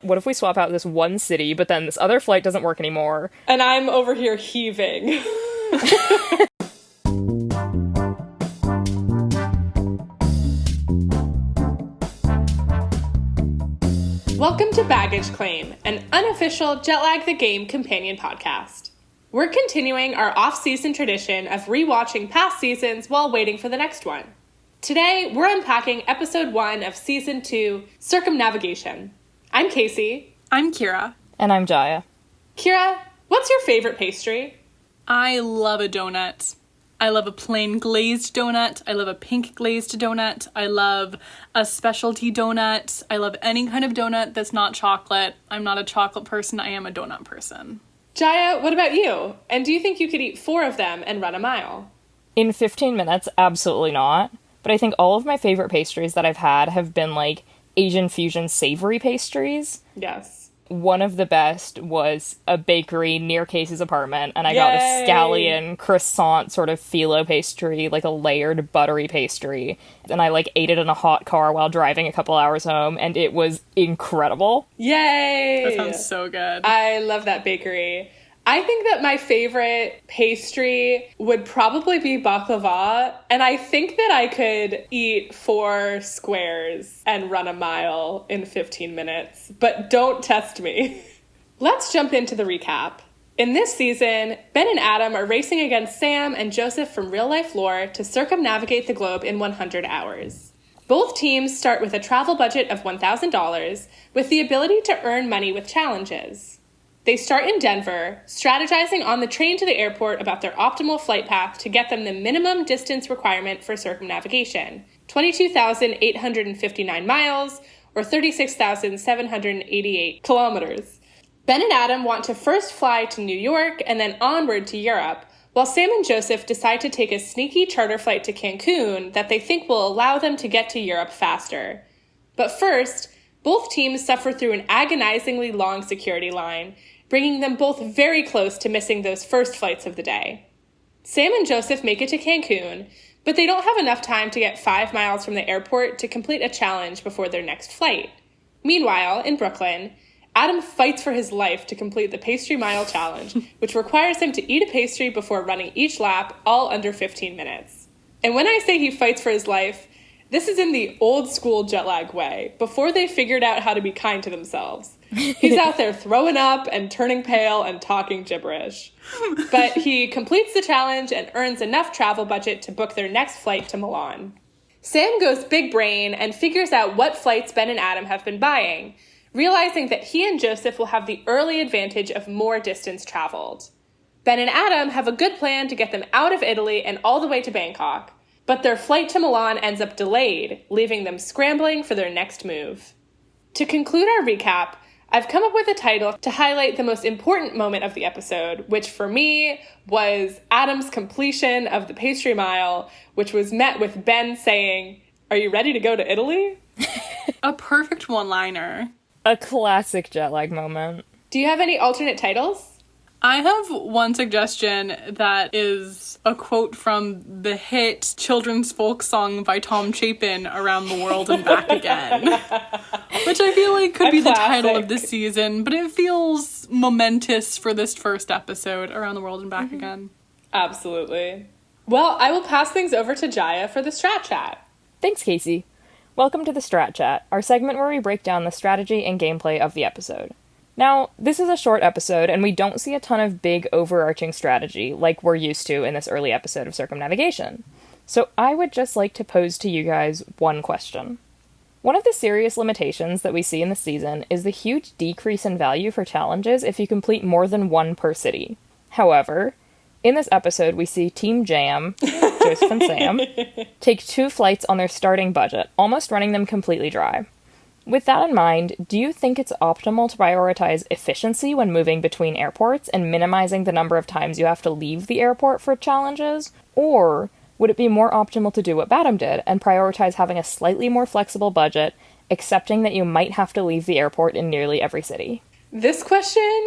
What if we swap out this one city, but then this other flight doesn't work anymore? And I'm over here heaving. Welcome to Baggage Claim, an unofficial Jet Lag the Game companion podcast. We're continuing our off-season tradition of rewatching past seasons while waiting for the next one. Today, we're unpacking episode 1 of season 2, Circumnavigation. I'm Casey. I'm Kira. And I'm Jaya. Kira, what's your favorite pastry? I love a donut. I love a plain glazed donut. I love a pink glazed donut. I love a specialty donut. I love any kind of donut that's not chocolate. I'm not a chocolate person. I am a donut person. Jaya, what about you? And do you think you could eat 4 of them and run a mile? In 15 minutes, absolutely not. But I think all of my favorite pastries that I've had have been like Asian fusion savory pastries. Yes. One of the best was a bakery near Casey's apartment, and I got a scallion croissant sort of phyllo pastry, like a layered buttery pastry. And I ate it in a hot car while driving a couple hours home, and it was incredible. Yay! That sounds so good. I love that bakery. I think that my favorite pastry would probably be baklava, and I think that I could eat 4 squares and run a mile in 15 minutes, but don't test me. Let's jump into the recap. In this season, Ben and Adam are racing against Sam and Joseph from Real Life Lore to circumnavigate the globe in 100 hours. Both teams start with a travel budget of $1,000 with the ability to earn money with challenges. They start in Denver, strategizing on the train to the airport about their optimal flight path to get them the minimum distance requirement for circumnavigation, 22,859 miles, or 36,788 kilometers. Ben and Adam want to first fly to New York and then onward to Europe, while Sam and Joseph decide to take a sneaky charter flight to Cancun that they think will allow them to get to Europe faster. But first, both teams suffer through an agonizingly long security line, bringing them both very close to missing those first flights of the day. Sam and Joseph make it to Cancun, but they don't have enough time to get 5 miles from the airport to complete a challenge before their next flight. Meanwhile, in Brooklyn, Adam fights for his life to complete the pastry mile challenge, which requires him to eat a pastry before running each lap, all under 15 minutes. And when I say he fights for his life, this is in the old school jet lag way, before they figured out how to be kind to themselves. He's out there throwing up and turning pale and talking gibberish. But he completes the challenge and earns enough travel budget to book their next flight to Milan. Sam goes big brain and figures out what flights Ben and Adam have been buying, realizing that he and Joseph will have the early advantage of more distance traveled. Ben and Adam have a good plan to get them out of Italy and all the way to Bangkok, but their flight to Milan ends up delayed, leaving them scrambling for their next move. To conclude our recap, I've come up with a title to highlight the most important moment of the episode, which for me was Adam's completion of the pastry mile, which was met with Ben saying, "Are you ready to go to Italy?" A perfect one-liner. A classic jet lag moment. Do you have any alternate titles? I have one suggestion that is a quote from the hit children's folk song by Tom Chapin, Around the World and Back Again, which I feel like could be the title of this season, but it feels momentous for this first episode, Around the World and Back Again. Absolutely. Well, I will pass things over to Jaya for the Strat Chat. Thanks, Casey. Welcome to the Strat Chat, our segment where we break down the strategy and gameplay of the episode. Now, this is a short episode, and we don't see a ton of big overarching strategy like we're used to in this early episode of Circumnavigation. So I would just like to pose to you guys one question. One of the serious limitations that we see in the season is the huge decrease in value for challenges if you complete more than one per city. However, in this episode, we see Team Jam, Joseph and Sam, take 2 flights on their starting budget, almost running them completely dry. With that in mind, do you think it's optimal to prioritize efficiency when moving between airports and minimizing the number of times you have to leave the airport for challenges? Or would it be more optimal to do what Badam did and prioritize having a slightly more flexible budget, accepting that you might have to leave the airport in nearly every city? This question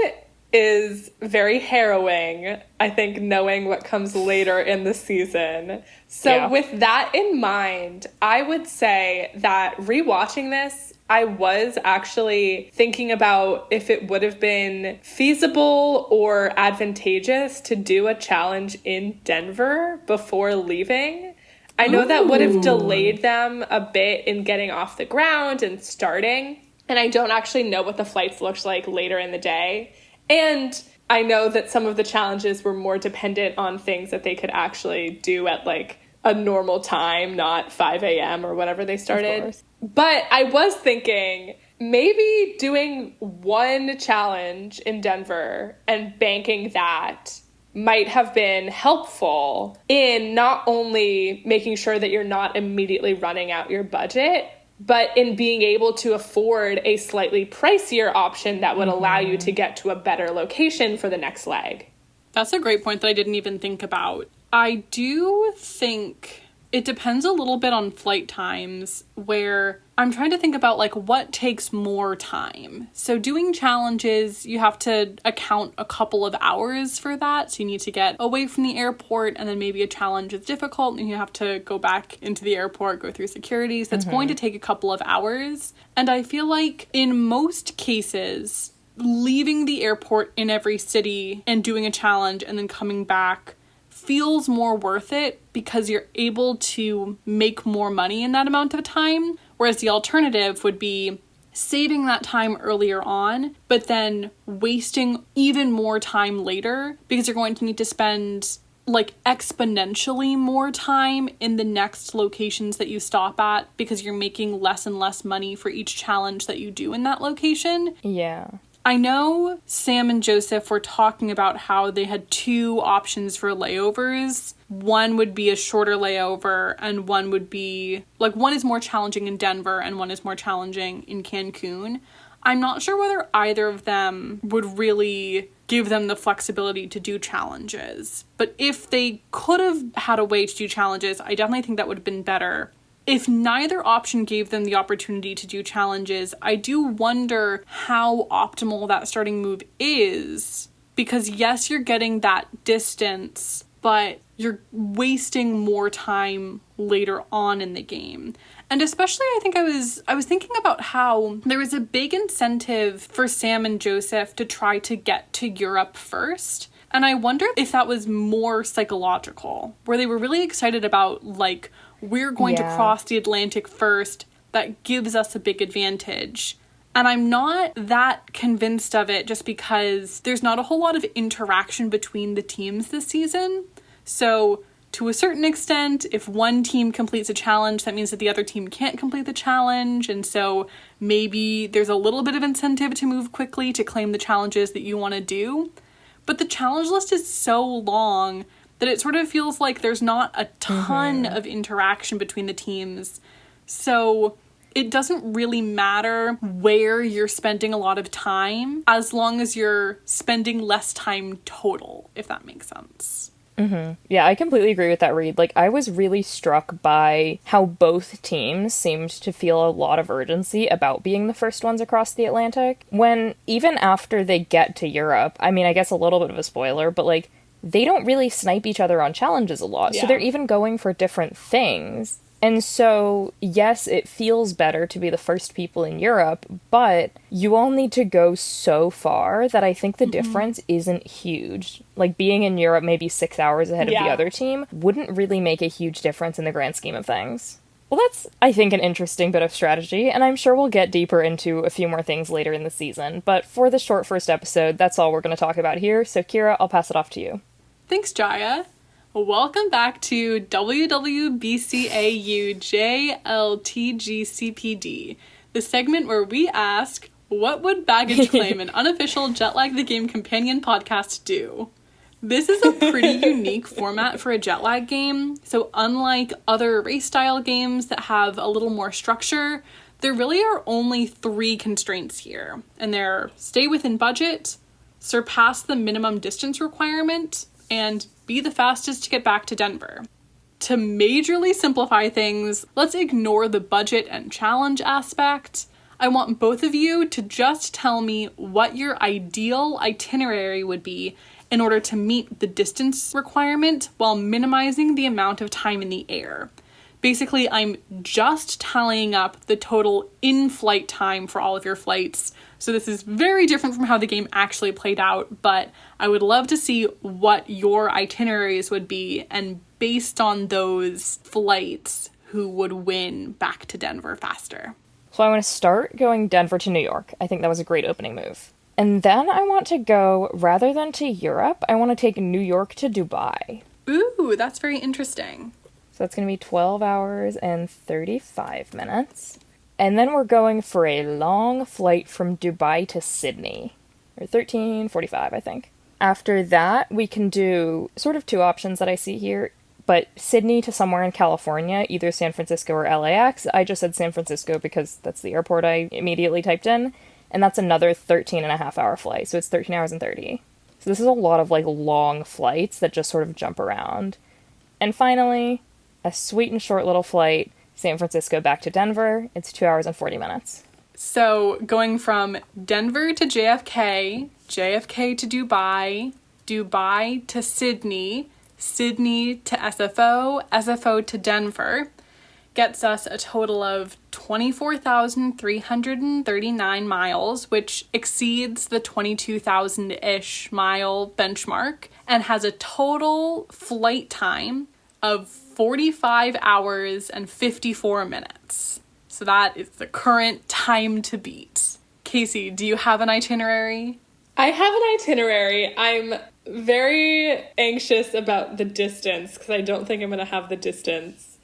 is very harrowing, I think, knowing what comes later in the season. So with that in mind, I would say that rewatching this, I was actually thinking about if it would have been feasible or advantageous to do a challenge in Denver before leaving. I know that would have delayed them a bit in getting off the ground and starting. And I don't actually know what the flights looked like later in the day. And I know that some of the challenges were more dependent on things that they could actually do at like a normal time, not 5 a.m. or whatever they started. But I was thinking maybe doing one challenge in Denver and banking that might have been helpful in not only making sure that you're not immediately running out your budget, but in being able to afford a slightly pricier option that would allow you to get to a better location for the next leg. That's a great point that I didn't even think about. I do think it depends a little bit on flight times, where I'm trying to think about like what takes more time. So doing challenges, you have to account a couple of hours for that. So you need to get away from the airport, and then maybe a challenge is difficult and you have to go back into the airport, go through security. So that's going to take a couple of hours. And I feel like in most cases, leaving the airport in every city and doing a challenge and then coming back feels more worth it because you're able to make more money in that amount of time. Whereas the alternative would be saving that time earlier on, but then wasting even more time later because you're going to need to spend like exponentially more time in the next locations that you stop at because you're making less and less money for each challenge that you do in that location. Yeah. I know Sam and Joseph were talking about how they had two options for layovers. One would be a shorter layover, and one would be, like, one is more challenging in Denver and one is more challenging in Cancun. I'm not sure whether either of them would really give them the flexibility to do challenges. But if they could have had a way to do challenges, I definitely think that would have been better. If neither option gave them the opportunity to do challenges, I do wonder how optimal that starting move is. Because yes, you're getting that distance, but you're wasting more time later on in the game. And especially I think I was thinking about how there was a big incentive for Sam and Joseph to try to get to Europe first. And I wonder if that was more psychological, where they were really excited about, like, we're going to cross the Atlantic first. That gives us a big advantage. And I'm not that convinced of it just because there's not a whole lot of interaction between the teams this season. So to a certain extent, if one team completes a challenge, that means that the other team can't complete the challenge. And so maybe there's a little bit of incentive to move quickly to claim the challenges that you want to do. But the challenge list is so long that it sort of feels like there's not a ton of interaction between the teams. So it doesn't really matter where you're spending a lot of time, as long as you're spending less time total, if that makes sense. Yeah, I completely agree with that, Reed. Like, I was really struck by how both teams seemed to feel a lot of urgency about being the first ones across the Atlantic. When, even after they get to Europe, I mean, I guess a little bit of a spoiler, but, like, they don't really snipe each other on challenges a lot. So they're even going for different things. And so, yes, it feels better to be the first people in Europe, but you all need to go so far that I think the difference isn't huge. Like, being in Europe maybe 6 hours ahead of the other team wouldn't really make a huge difference in the grand scheme of things. Well, that's, I think, an interesting bit of strategy, and I'm sure we'll get deeper into a few more things later in the season. But for the short first episode, that's all we're going to talk about here. So, Kira, I'll pass it off to you. Thanks, Jaya. Welcome back to WWBCAUJLTGPD, the segment where we ask, what would Baggage Claim, an unofficial Jet Lag the Game companion podcast, do? This is a pretty unique format for a jet lag game, so unlike other race-style games that have a little more structure, there really are only 3 constraints here, and they're stay within budget, surpass the minimum distance requirement, and be the fastest to get back to Denver. To majorly simplify things, let's ignore the budget and challenge aspect. I want both of you to just tell me what your ideal itinerary would be in order to meet the distance requirement while minimizing the amount of time in the air. Basically, I'm just tallying up the total in-flight time for all of your flights. So this is very different from how the game actually played out, but I would love to see what your itineraries would be, and based on those flights, who would win back to Denver faster. So I want to start going Denver to New York. I think that was a great opening move. And then I want to go, rather than to Europe, I want to take New York to Dubai. Ooh, that's very interesting. So that's going to be 12 hours and 35 minutes. And then we're going for a long flight from Dubai to Sydney. Or 13:45, I think. After that, we can do sort of two options that I see here. But Sydney to somewhere in California, either San Francisco or LAX. I just said San Francisco because that's the airport I immediately typed in. And that's another 13.5-hour flight. So it's 13 hours and 30. So this is a lot of, like, long flights that just sort of jump around. And finally, a sweet and short little flight, San Francisco back to Denver. It's 2 hours and 40 minutes. So going from Denver to JFK, JFK to Dubai, Dubai to Sydney, Sydney to SFO, SFO to Denver, gets us a total of 24,339 miles, which exceeds the 22,000-ish mile benchmark, and has a total flight time of 45 hours and 54 minutes. So that is the current time to beat. Casey, do you have an itinerary? I have an itinerary. I'm very anxious about the distance because I don't think I'm going to have the distance.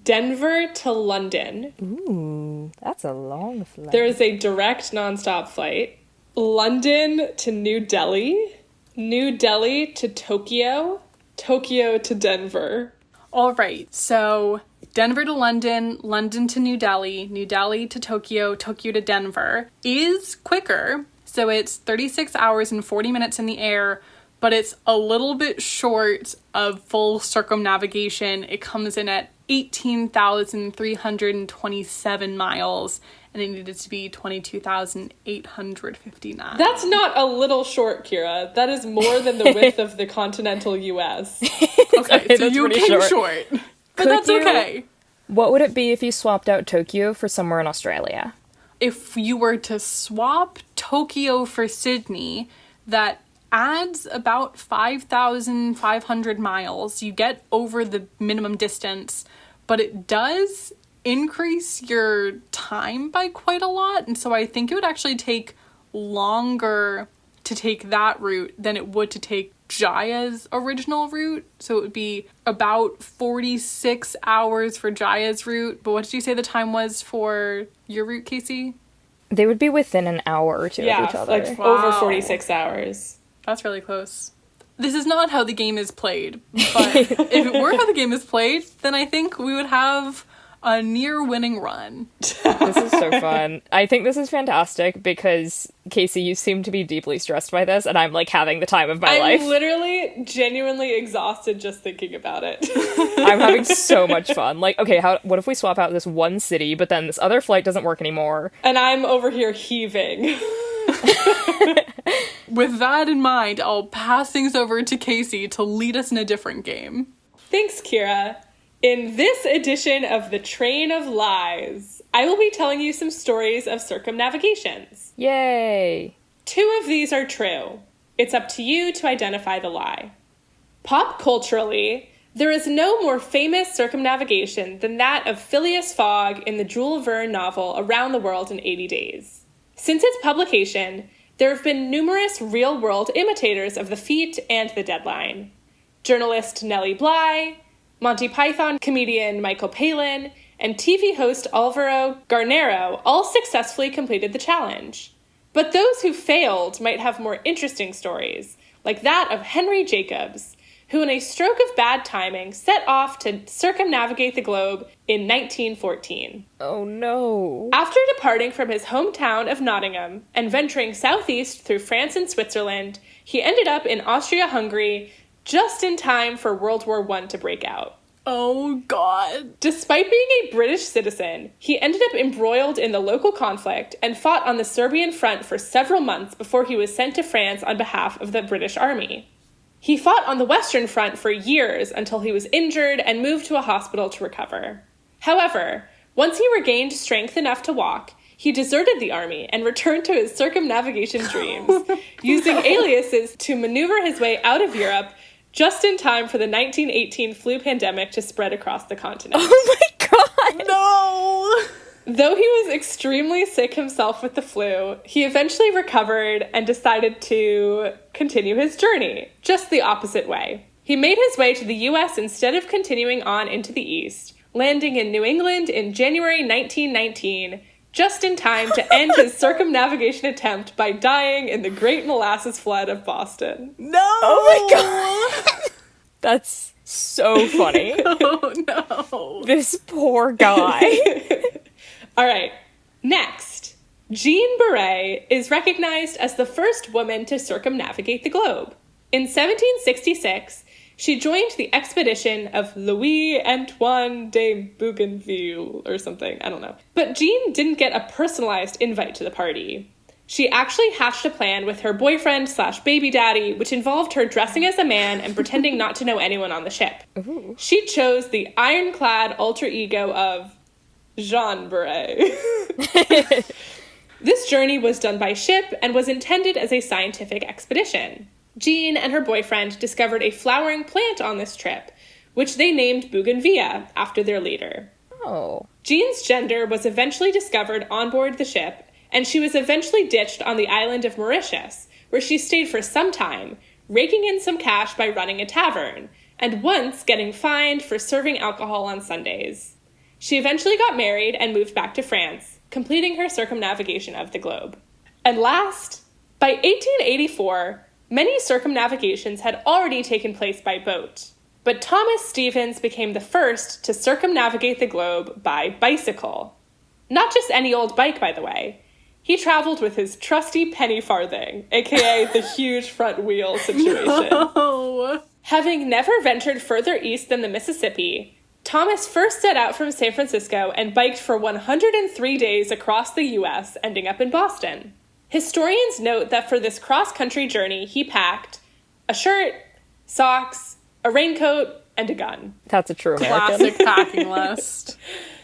Denver to London. Ooh, that's a long flight. There is a direct nonstop flight. London to New Delhi. New Delhi to Tokyo. Tokyo to Denver. All right, so Denver to London, London to New Delhi to Tokyo, Tokyo to Denver is quicker. So it's 36 hours and 40 minutes in the air, but it's a little bit short of full circumnavigation. It comes in at 18,327 miles, and it needed to be 22,859. That's not a little short, Kira. That is more than the width of the continental US. Okay, so you came short. But that's okay. What would it be if you swapped out Tokyo for somewhere in Australia? If you were to swap Tokyo for Sydney, that adds about 5,500 miles. You get over the minimum distance, but it does increase your time by quite a lot. And so I think it would actually take longer to take that route than it would to take Jaya's original route. So it would be about 46 hours for Jaya's route. But what did you say the time was for your route, Casey? They would be within an hour or two of each other. Like over 46 hours. That's really close. This is not how the game is played, but if it were how the game is played, then I think we would have a near winning run. This is so fun. I think this is fantastic because, Casey, you seem to be deeply stressed by this, and I'm, like, having the time of my life. I'm literally genuinely exhausted just thinking about it. I'm having so much fun. Like, okay, what if we swap out this one city, but then this other flight doesn't work anymore? And I'm over here heaving. With that in mind, I'll pass things over to Casey to lead us in a different game. Thanks, Kira. In this edition of The Train of Lies, I will be telling you some stories of circumnavigations. Yay! 2 of these are true. It's up to you to identify the lie. Pop culturally, there is no more famous circumnavigation than that of Phileas Fogg in the Jules Verne novel Around the World in 80 Days. Since its publication, there have been numerous real-world imitators of the feat and the deadline. Journalist Nellie Bly, Monty Python comedian Michael Palin, and TV host Alvaro Garnero all successfully completed the challenge. But those who failed might have more interesting stories, like that of Henry Jacobs, who in a stroke of bad timing set off to circumnavigate the globe in 1914. Oh no. After departing from his hometown of Nottingham and venturing southeast through France and Switzerland, he ended up in Austria-Hungary just in time for World War I to break out. Oh, God. Despite being a British citizen, he ended up embroiled in the local conflict and fought on the Serbian front for several months before he was sent to France on behalf of the British Army. He fought on the Western Front for years until he was injured and moved to a hospital to recover. However, once he regained strength enough to walk, he deserted the army and returned to his circumnavigation dreams, using aliases to maneuver his way out of Europe just in time for the 1918 flu pandemic to spread across the continent. Oh my god! No! Though he was extremely sick himself with the flu, he eventually recovered and decided to continue his journey, just the opposite way. He made his way to the US instead of continuing on into the East, landing in New England in January 1919, just in time to end his circumnavigation attempt by dying in the Great Molasses Flood of Boston. No! Oh my god! That's so funny. Oh no. This poor guy. All right, next. Jean Beret is recognized as the first woman to circumnavigate the globe. In 1766, she joined the expedition of Louis Antoine de Bougainville or something, I don't know. But Jean didn't get a personalized invite to the party. She actually hatched a plan with her boyfriend / baby daddy, which involved her dressing as a man and pretending not to know anyone on the ship. Ooh. She chose the ironclad alter ego of Jean Beret. This journey was done by ship and was intended as a scientific expedition. Jean and her boyfriend discovered a flowering plant on this trip, which they named Bougainvillea after their leader. Oh. Jean's gender was eventually discovered on board the ship, and she was eventually ditched on the island of Mauritius, where she stayed for some time, raking in some cash by running a tavern, and once getting fined for serving alcohol on Sundays. She eventually got married and moved back to France, completing her circumnavigation of the globe. And last, by 1884, many circumnavigations had already taken place by boat, but Thomas Stevens became the first to circumnavigate the globe by bicycle. Not just any old bike, by the way. He traveled with his trusty penny farthing, aka the huge front wheel situation. No. Having never ventured further east than the Mississippi, Thomas first set out from San Francisco and biked for 103 days across the U.S., ending up in Boston. Historians note that for this cross-country journey, he packed a shirt, socks, a raincoat, and a gun. That's a true American. Classic packing list.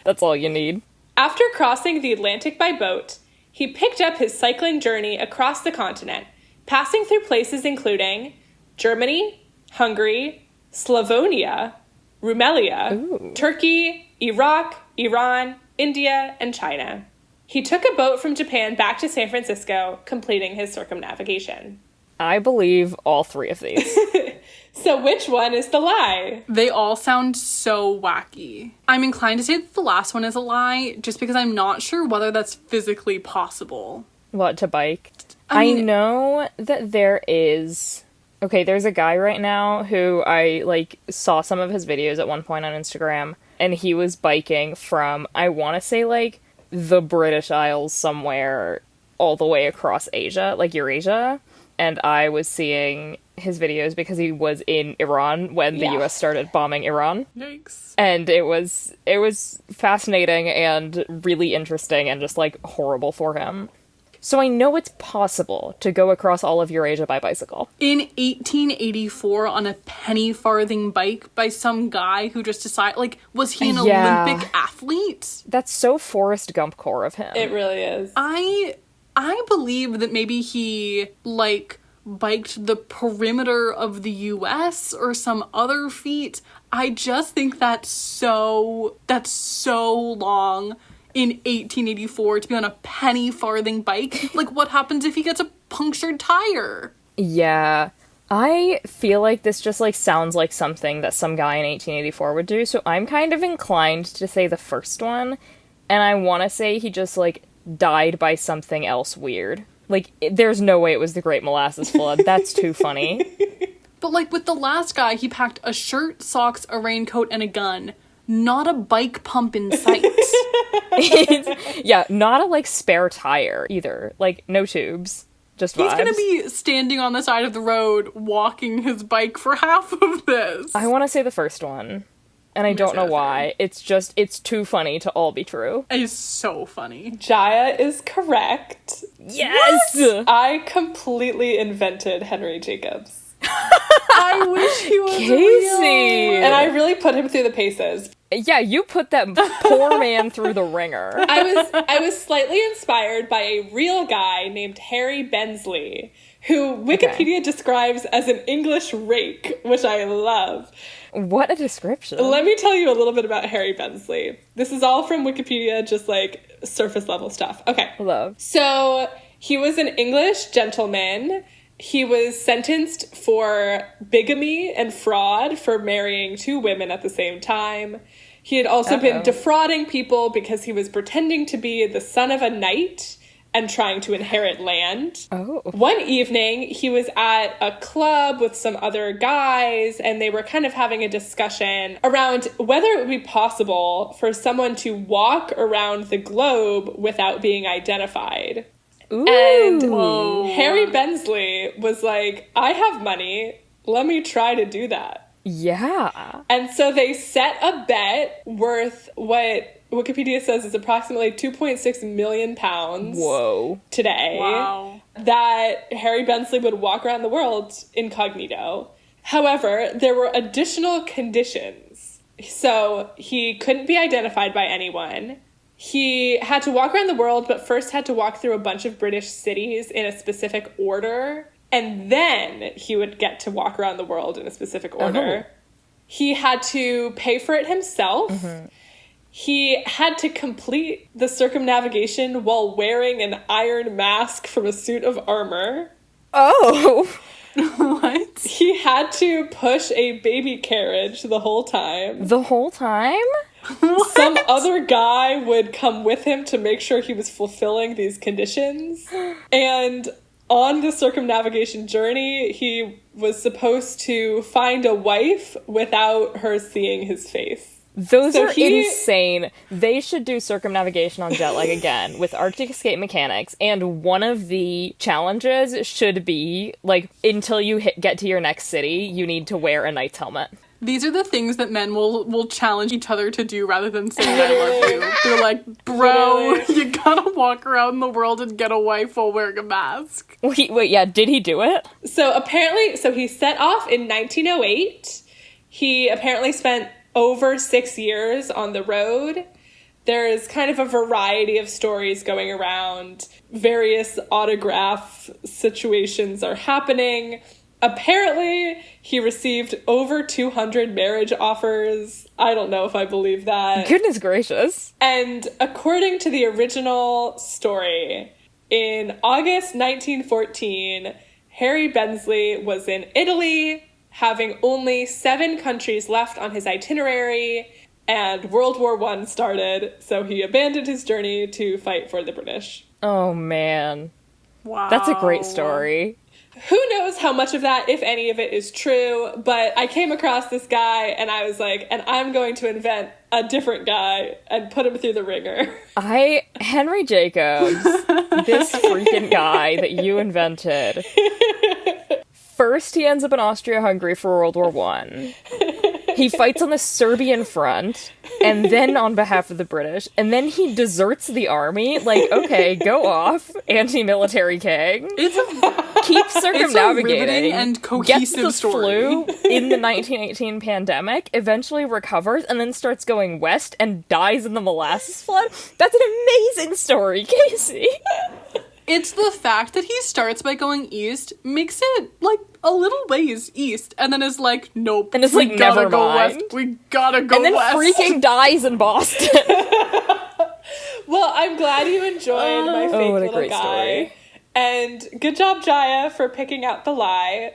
That's all you need. After crossing the Atlantic by boat, he picked up his cycling journey across the continent, passing through places including Germany, Hungary, Slavonia, Rumelia, Ooh. Turkey, Iraq, Iran, India, and China. He took a boat from Japan back to San Francisco, completing his circumnavigation. I believe all three of these. So which one is the lie? They all sound so wacky. I'm inclined to say that the last one is a lie, just because I'm not sure whether that's physically possible. What, to bike? I mean- I know that there is... Okay, there's a guy right now who I, saw some of his videos at one point on Instagram, and he was biking from, I want to say, the British Isles somewhere all the way across Asia, Eurasia, and I was seeing his videos because he was in Iran when the US started bombing Iran. Yikes. And it was fascinating and really interesting and just, horrible for him. So I know it's possible to go across all of Eurasia by bicycle. In 1884, on a penny farthing bike by some guy who just decided, was he an Olympic athlete? That's so Forrest Gump core of him. It really is. I believe that maybe he, biked the perimeter of the US or some other feat. I just think that's so long in 1884 to be on a penny farthing bike. What happens if he gets a punctured tire? Yeah. I feel like this just, sounds like something that some guy in 1884 would do, so I'm kind of inclined to say the first one, and I want to say he just, died by something else weird. There's no way it was the Great Molasses Flood. That's too funny. But, with the last guy, he packed a shirt, socks, a raincoat, and a gun. Not a bike pump in sight. Yeah, not a, spare tire, either. No tubes. Just vibes. He's gonna be standing on the side of the road, walking his bike for half of this. I want to say the first one. And I don't know why. It's too funny to all be true. It is so funny. Jaya is correct. Yes! What? I completely invented Henry Jacobs. I wish he was Casey! real. And I really put him through the paces. Yeah, you put that poor man through the ringer. I was slightly inspired by a real guy named Harry Bensley, who Wikipedia describes as an English rake, which I love. What a description. Let me tell you a little bit about Harry Bensley. This is all from Wikipedia, just like surface level stuff. Okay. Love. So he was an English gentleman. He was sentenced for bigamy and fraud for marrying 2 women at the same time. He had also been defrauding people because he was pretending to be the son of a knight and trying to inherit land. Oh. One evening, he was at a club with some other guys, and they were kind of having a discussion around whether it would be possible for someone to walk around the globe without being identified. Ooh. And Whoa. Harry Bensley was like, I have money. Let me try to do that. Yeah. And so they set a bet worth what Wikipedia says is approximately 2.6 million pounds. Whoa. Today. Wow. That Harry Bensley would walk around the world incognito. However, there were additional conditions. So he couldn't be identified by anyone. He had to walk around the world, but first had to walk through a bunch of British cities in a specific order. And then he would get to walk around the world in a specific order. Oh. He had to pay for it himself. Mm-hmm. He had to complete the circumnavigation while wearing an iron mask from a suit of armor. Oh. What? He had to push a baby carriage the whole time. The whole time? Some other guy would come with him to make sure he was fulfilling these conditions. And on the circumnavigation journey, he was supposed to find a wife without her seeing his face. Those are insane. They should do circumnavigation on jet lag again with Arctic escape mechanics, and one of the challenges should be, like, until you get to your next city, you need to wear a knight's helmet. These are the things that men will challenge each other to do rather than saying I love you. They're like, bro, you gotta walk around the world and get a wife while wearing a mask. Wait, yeah, did he do it? So apparently, he set off in 1908. He apparently spent over 6 years on the road. There is kind of a variety of stories going around. Various autograph situations are happening. Apparently, he received over 200 marriage offers. I don't know if I believe that. Goodness gracious. And according to the original story, in August 1914, Harry Bensley was in Italy, having only 7 countries left on his itinerary, and World War I started, so he abandoned his journey to fight for the British. Oh, man. Wow. That's a great story. Who knows how much of that, if any of it, is true, but I came across this guy, and I was like, and I'm going to invent a different guy and put him through the ringer. Henry Jacobs, this freaking guy that you invented. First, he ends up in Austria-Hungary for World War I. He fights on the Serbian front, and then on behalf of the British, and then he deserts the army. Like, okay, go off, anti-military king. Keeps circumnavigating. It's a riveting and cohesive gets the story. flu in the 1918 pandemic, eventually recovers, and then starts going west and dies in the molasses flood. That's an amazing story, Casey. It's the fact that he starts by going east makes it, like, a little ways east, and then is like, nope, and it's we like, gotta never go mind. west. We gotta go and then west. freaking dies in Boston. Well, I'm glad you enjoyed my fake what a little great guy. story. And good job, Jaya, for picking out the lie.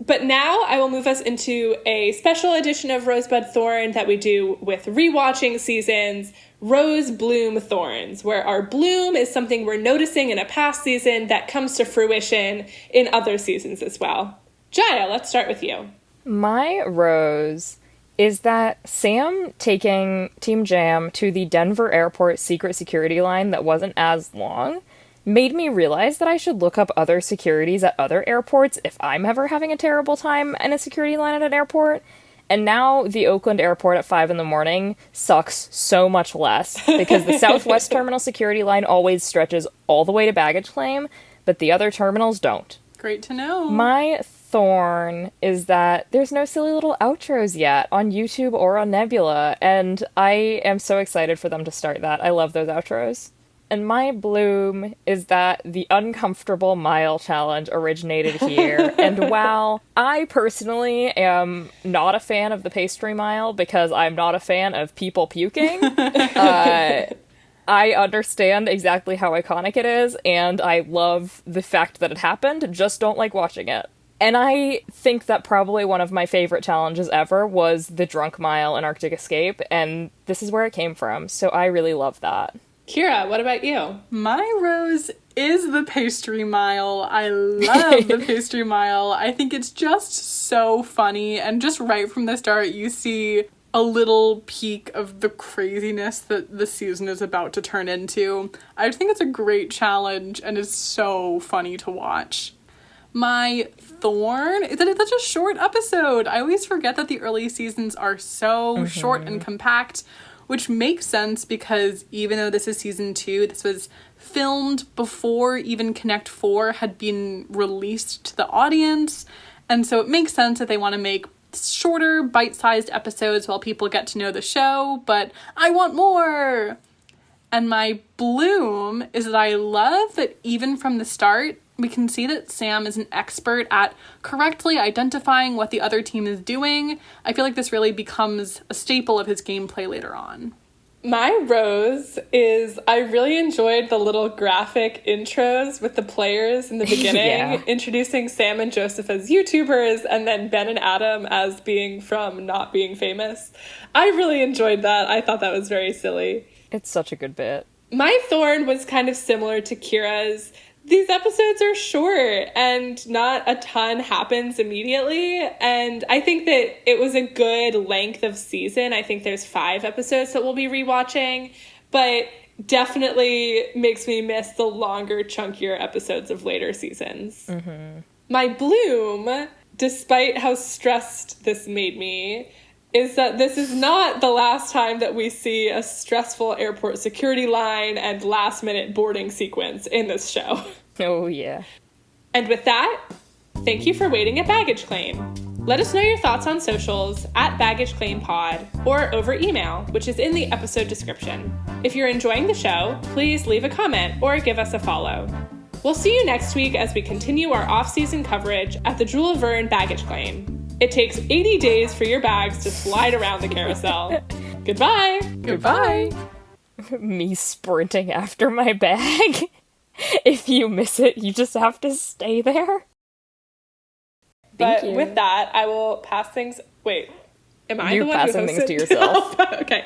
But now I will move us into a special edition of Rosebud Thorn that we do with rewatching seasons, Rose Bloom Thorns, where our bloom is something we're noticing in a past season that comes to fruition in other seasons as well. Jaya, let's start with you. My rose is that Sam taking Team Jam to the Denver airport secret security line that wasn't as long made me realize that I should look up other securities at other airports if I'm ever having a terrible time in a security line at an airport. And now the Oakland airport at 5 a.m. sucks so much less because the Southwest Terminal security line always stretches all the way to baggage claim, but the other terminals don't. Great to know. My thorn is that there's no silly little outros yet on YouTube or on Nebula, and I am so excited for them to start that. I love those outros. And my bloom is that the uncomfortable mile challenge originated here. And while I personally am not a fan of the pastry mile because I'm not a fan of people puking, I understand exactly how iconic it is, and I love the fact that it happened, just don't like watching it. And I think that probably one of my favorite challenges ever was the drunk mile in Arctic Escape, and this is where it came from, so I really love that. Kira, what about you? My rose is the pastry mile. I love the pastry mile. I think it's just so funny, and just right from the start you see a little peek of the craziness that the season is about to turn into. I think it's a great challenge and is so funny to watch. My thorn is that it's such a short episode. I always forget that the early seasons are so short and compact, which makes sense because even though this is season 2, this was filmed before even Connect 4 had been released to the audience. And so it makes sense that they want to make shorter, bite-sized episodes while people get to know the show, but I want more! And my bloom is that I love that even from the start, we can see that Sam is an expert at correctly identifying what the other team is doing. I feel like this really becomes a staple of his gameplay later on. My rose is I really enjoyed the little graphic intros with the players in the beginning, introducing Sam and Joseph as YouTubers and then Ben and Adam as being from Not Being Famous. I really enjoyed that. I thought that was very silly. It's such a good bit. My thorn was kind of similar to Kira's. These episodes are short and not a ton happens immediately. And I think that it was a good length of season. I think there's 5 episodes that we'll be rewatching, but definitely makes me miss the longer, chunkier episodes of later seasons. My bloom, despite how stressed this made me, is that this is not the last time that we see a stressful airport security line and last-minute boarding sequence in this show. Oh, yeah. And with that, thank you for waiting at Baggage Claim. Let us know your thoughts on socials at baggageclaimpod or over email, which is in the episode description. If you're enjoying the show, please leave a comment or give us a follow. We'll see you next week as we continue our off-season coverage at the Jules Verne Baggage Claim. It takes 80 days for your bags to slide around the carousel. Goodbye. Goodbye. Me sprinting after my bag. If you miss it, you just have to stay there. But with that, I will pass things... Wait, am I You're the one who passing things hosted? to yourself. Okay.